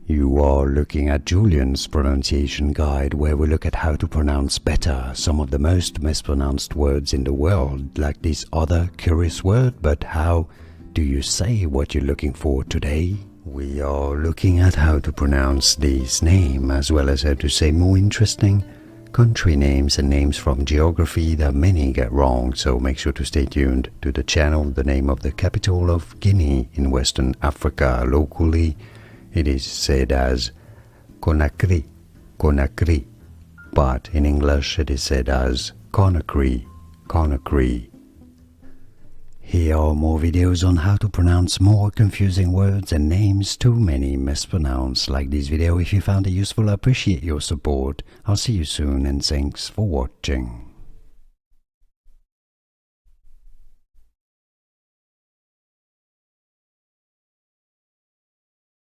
You are looking at Julian's pronunciation guide, where we look at how to pronounce better some of the most mispronounced words in the world, like this other curious word. But how do you say what you're looking for today? We are looking at how to pronounce this name, as well as how to say more interesting country names and names from geography that many get wrong, so make sure to stay tuned to the channel. The name of the capital of Guinea in Western Africa. Locally, it is said as Conakry, Conakry, but in English it is said as Conakry, Conakry. Here are more videos on how to pronounce more confusing words and names too many mispronounced. Like this video if you found it useful. I appreciate your support. I'll see you soon and thanks for watching.